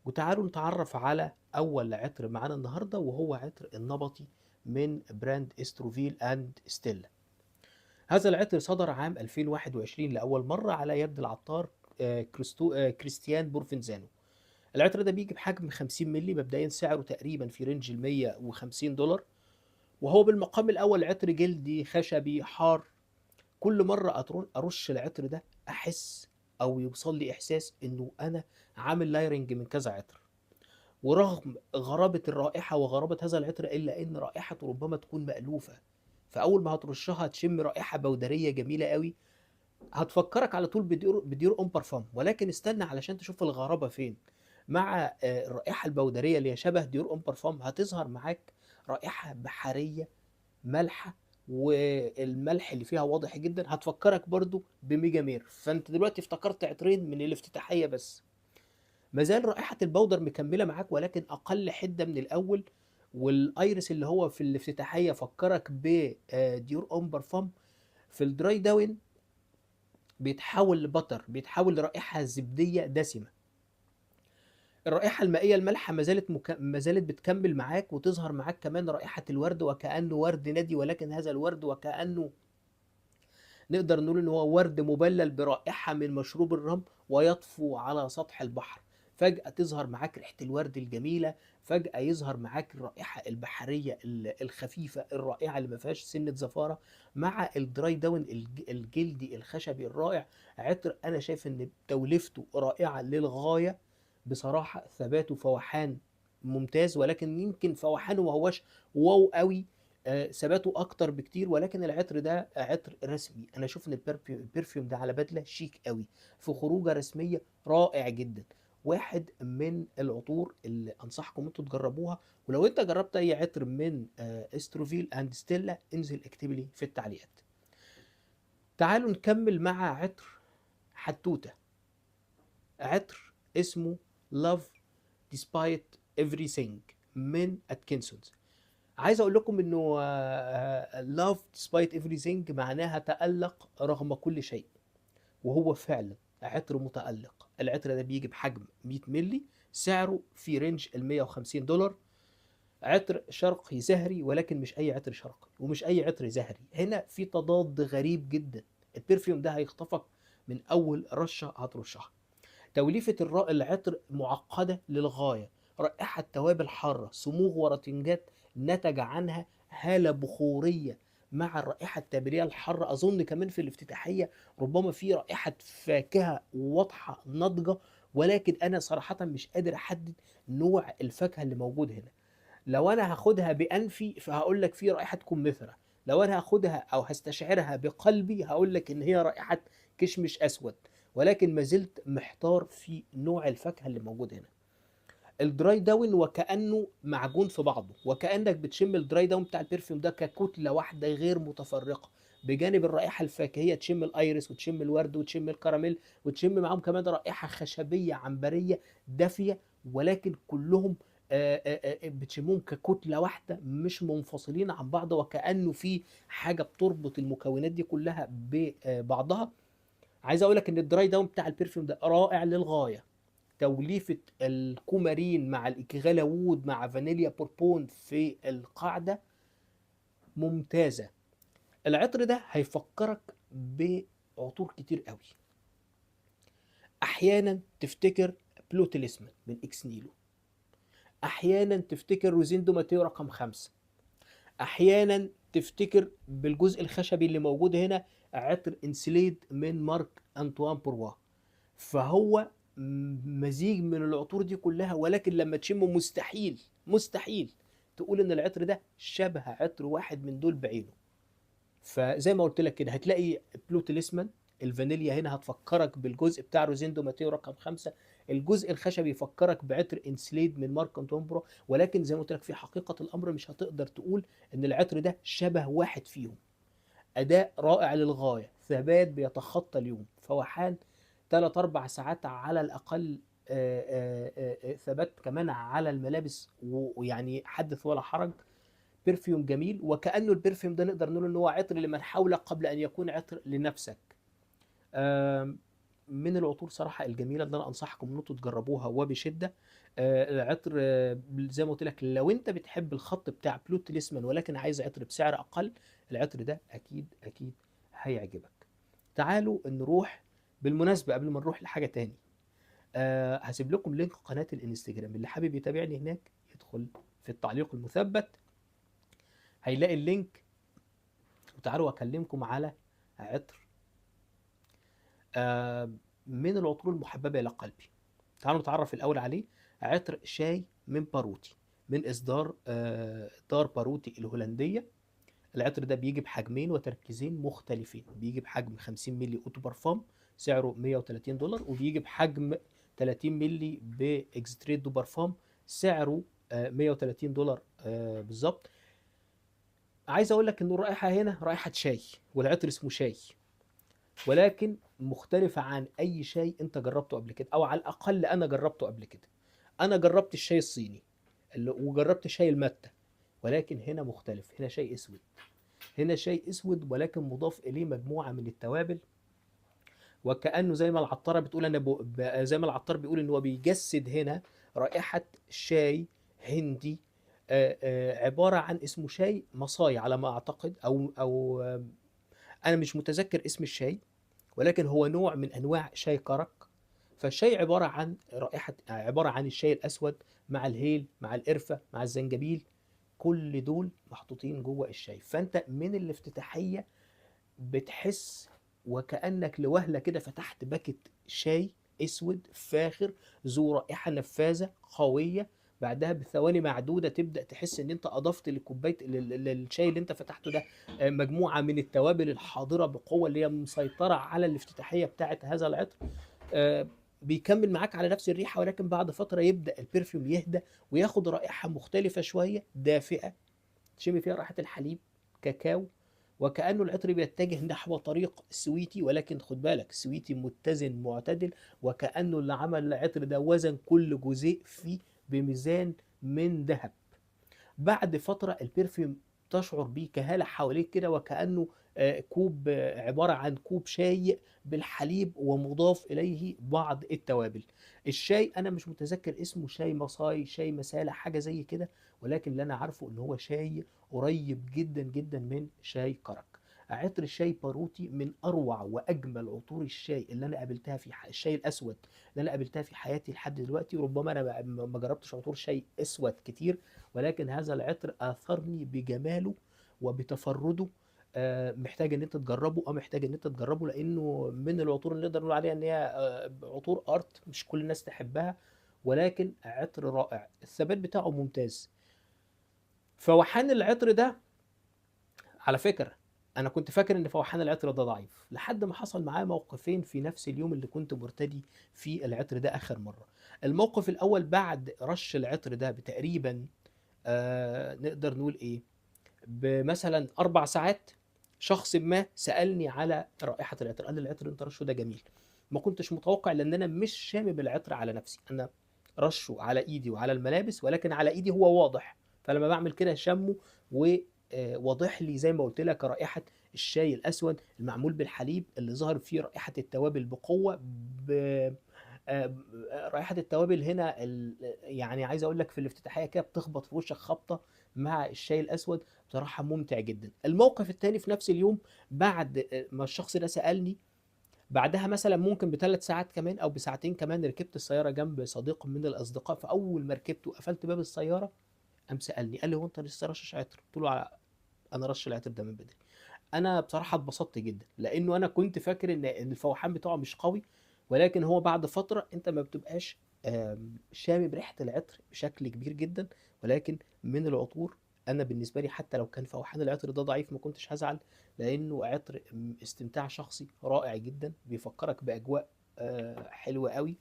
وتعالوا نتعرف على أول عطر معانا النهاردة، وهو عطر النبطي من براند استروفيل أند ستيلا. هذا العطر صدر عام 2021 لأول مرة على يد العطار كريستيان بورفنزانو. العطر ده بيجي بحجم 50 مللي، مبدئيا سعره تقريبا في رينج ال $150، وهو بالمقام الأول عطر جلدي خشبي حار. كل مرة أرش العطر ده أحس أو يوصل لي إحساس إنه أنا عامل لايرنج من كذا عطر. ورغم غرابة الرائحة وغرابة هذا العطر إلا إن رائحته ربما تكون مألوفة، فأول ما هترشها تشم رائحة بودرية جميلة قوي، هتفكرك على طول بديور أم بارفام. ولكن استنى علشان تشوف الغرابة فين. مع الرائحة البودرية اللي هي شبه ديور أم بارفام هتظهر معاك رائحة بحرية مالحة، والملح اللي فيها واضح جدا، هتفكرك برضو بميجا مير. فانت دلوقتي افتكرت عطرين من الافتتاحية بس. ما زال رائحة البودر مكملة معاك ولكن أقل حدة من الأول. والأيرس اللي هو في الافتتاحية فكرك بديور أم بارفام. في الدراي داون بيتحول لبطر، بيتحول لرائحة زبدية دسمة. الرائحة المائية المالحة ما زالت بتكمل معاك، وتظهر معاك كمان رائحة الورد وكأنه ورد ندي، ولكن هذا الورد وكأنه نقدر نقول ان هو ورد مبلل برائحة من مشروب الرمل ويطفو على سطح البحر. فجأة تظهر معاك ريحة الورد الجميلة، فجأة يظهر معاك الرائحة البحرية الخفيفة الرائعة اللي ما فيهاش سنة زفارة، مع الدراي داون الجلدي الخشبي الرائع. عطر انا شايف ان توليفته رائعة للغاية. بصراحة ثباته فوحان ممتاز، ولكن يمكن فوحانه ما هوش واو قوي. ثباته اكتر بكتير. ولكن العطر ده عطر رسمي، انا اشوف ان البرفيوم ده على بدله شيك قوي في خروجه رسميه، رائع جدا. واحد من العطور اللي انصحكم انتوا تجربوها. ولو انت جربت اي عطر من استروفيل اند ستيلا انزل اكتب لي في التعليقات. تعالوا نكمل مع عطر حتوته. عطر اسمه Love Despite Everything من اتكنسونز. عايز اقول لكم انه love despite everything معناها تألق رغم كل شيء. وهو فعلا عطر متألق. العطر ده بيجي بحجم 100 ملي، سعره في رينج ال $150. عطر شرقي زهري، ولكن مش اي عطر شرقي ومش اي عطر زهري، هنا في تضاد غريب جدا. البرفيوم ده هيخطفك من اول رشة هترشها. توليفة العطر معقدة للغاية. رائحة توابل حارة، صموغ ورطنجات نتج عنها هالة بخورية، مع الرائحة التابلية الحارة. أظن كمان في الافتتاحية ربما في رائحة فاكهة واضحة ناضجة، ولكن أنا صراحة مش قادر أحدد نوع الفاكهة اللي موجود هنا. لو أنا هاخدها بأنفي فهقول لك في رائحة كمثرى. لو أنا هاخدها أو هستشعرها بقلبي هقول لك إن هي رائحة كشمش أسود. ولكن ما زلت محتار في نوع الفاكهة اللي موجود هنا. الدراي داون وكأنه معجون في بعضه، وكأنك بتشم الدراي داون بتاع البرفيوم ده ككتلة واحدة غير متفرقة. بجانب الرائحة الفاكهية تشم الايرس وتشم الورد وتشم الكراميل، وتشم معاهم كمان رائحة خشبية عنبرية دافية. ولكن كلهم بتشمهم ككتلة واحدة مش منفصلين عن بعض، وكأنه في حاجة بتربط المكونات دي كلها ببعضها. عايز اقول لك ان الدراي داون بتاع البرفيوم ده رائع للغايه. توليفه الكومارين مع الاكغالا وود مع فانيليا بوربون في القاعده ممتازه. العطر ده هيفكرك بعطور كتير قوي. احيانا تفتكر بلو تليسمان من اكس نيلو، احيانا تفتكر روزيندو ماتيو رقم 5، احيانا تفتكر بالجزء الخشبي اللي موجود هنا عطر انسليد من مارك انطوان بوروا. فهو مزيج من العطور دي كلها، ولكن لما تشمه مستحيل مستحيل تقول ان العطر ده شبه عطر واحد من دول بعينه. فزي ما قلت لك كده هتلاقي بلو تليسمان. الفانيليا هنا هتفكرك بالجزء بتاع روزيندو ماتيو رقم 5. الجزء الخشبي يفكرك بعطر انسليد من مارك انتومبرو. ولكن زي ما قلت لك في حقيقة الأمر مش هتقدر تقول إن العطر ده شبه واحد فيهم. أداء رائع للغاية، ثبات بيتخطى اليوم، فوحان 3 4 ساعات على الأقل. ثبات كمان على الملابس، ويعني حدث ولا حرج. برفيوم جميل، وكأنه البرفيوم ده نقدر نقول ان هو عطر لمن حولك قبل ان يكون عطر لنفسك. من العطور صراحة الجميلة اللي أنا أنصحكم إن أنتوا تجربوها وبشدة. العطر زي ما قلت لك، لو أنت بتحب الخط بتاع بلوت ليسمان ولكن عايز عطر بسعر أقل، العطر ده أكيد أكيد هيعجبك. تعالوا نروح. بالمناسبة قبل ما نروح لحاجة تاني، هسيب لكم لينك قناة الانستجرام، اللي حابب يتابعني هناك يدخل في التعليق المثبت هيلاقي اللينك. وتعالوا أكلمكم على عطر آه، من العطور المحببة إلى قلبي. تعالوا نتعرف الأول عليه. عطر شاي من باروتي، من إصدار دار باروتي الهولندية. العطر ده بيجي بحجمين وتركيزين مختلفين، بيجي بحجم 50 مللي اوتو بارفام سعره $130، وبيجي بحجم 30 مللي باكستريت دو بارفام سعره $130 بالظبط. عايز اقول لك ان الرائحه هنا رائحه شاي، والعطر اسمه شاي، ولكن مختلفه عن اي شاي انت جربته قبل كده، او على الاقل انا جربته قبل كده. انا جربت الشاي الصيني وجربت شاي المتة، ولكن هنا مختلف. هنا شاي اسود، هنا شاي اسود ولكن مضاف اليه مجموعه من التوابل، وكانه زي ما العطاره بتقول زي ما العطار بيقول ان هو بيجسد هنا رائحه شاي هندي. عباره عن اسمه شاي مصاي على ما اعتقد، او انا مش متذكر اسم الشاي، ولكن هو نوع من انواع شاي كرك. فالشاي عباره عن رائحه، عباره عن الشاي الاسود مع الهيل مع القرفه مع الزنجبيل، كل دول محطوطين جوه الشاي. فانت من الافتتاحيه بتحس وكأنك لوهلة كده فتحت باكت شاي اسود فاخر ذو رائحة نفاذة قوية. بعدها بثواني معدودة تبدأ تحس ان انت اضفت لكوباية للشاي اللي انت فتحته ده مجموعة من التوابل الحاضرة بقوة اللي هي مسيطرة على الافتتاحية بتاعة هذا العطر. آه، بيكمل معاك على نفس الريحة، ولكن بعد فترة يبدأ البرفيوم يهدى وياخد رائحة مختلفة شوية دافئة، تشم فيها رائحة الحليب، كاكاو، وكأنه العطر بيتجه نحو طريق سويتي، ولكن خد بالك سويتي متزن معتدل، وكأنه اللي عمل العطر ده وزن كل جزيء فيه بميزان من ذهب. بعد فترة البرفيوم تشعر بيه كهالة حواليك كده، وكأنه كوب، عبارة عن كوب شاي بالحليب ومضاف إليه بعض التوابل. الشاي أنا مش متذكر اسمه، شاي مصاي، شاي مسالة، حاجة زي كده، ولكن اللي أنا عارفه إن هو شاي قريب جدا جدا من شاي كرك. عطر الشاي باروتي من اروع واجمل عطور الشاي اللي انا قابلتها في الشاي الاسود اللي انا قابلتها في حياتي لحد دلوقتي. ربما انا ما جربتش عطور شاي اسود كتير، ولكن هذا العطر آثرني بجماله وبتفرده. محتاج ان انت تجربه، محتاج ان انت تجربه، لانه من العطور اللي نقدر نقول عليها ان هي عطور ارت، مش كل الناس تحبها، ولكن عطر رائع، الثبات بتاعه ممتاز. فوحان العطر ده، على فكرة انا كنت فاكر ان فوحان العطر ده ضعيف لحد ما حصل معايا موقفين في نفس اليوم اللي كنت مرتدي فيه العطر ده اخر مرة. الموقف الاول بعد رش العطر ده بتقريبا نقدر نقول ايه، بمثلا 4 ساعات، شخص ما سألني على رائحة العطر، قال لي العطر انت رشه ده جميل. ما كنتش متوقع، لان انا مش شامم العطر على نفسي، انا رشه على ايدي وعلى الملابس، ولكن على ايدي هو واضح. فلما بعمل كده شمه وواضح لي زي ما قلت لك رائحة الشاي الاسود المعمول بالحليب اللي ظهر فيه رائحة التوابل بقوة. ب... آه، رائحة التوابل هنا يعني عايز اقول لك في الافتتاحية كده بتخبط في وشك خبطة مع الشاي الاسود. بصراحة ممتع جدا. الموقف التاني في نفس اليوم بعد ما الشخص ده سألني، بعدها مثلا ممكن ب3 ساعات كمان او بساعتين كمان، ركبت السيارة جنب صديق من الاصدقاء، فاول ما ركبت وقفلت باب السيارة قام سألني قال لي هو انت لسه رشش عطر؟ قلت له انا رش العطر ده من بدري. انا بصراحه اتبسطت جدا، لانه انا كنت فاكر ان الفوحان بتاعه مش قوي، ولكن هو بعد فتره انت ما بتبقاش شامم ريحه العطر بشكل كبير جدا. ولكن من العطور، انا بالنسبه لي حتى لو كان فوحان العطر ده ضعيف ما كنتش هزعل، لانه عطر استمتاع شخصي رائع جدا، بيفكرك باجواء حلوه قوي.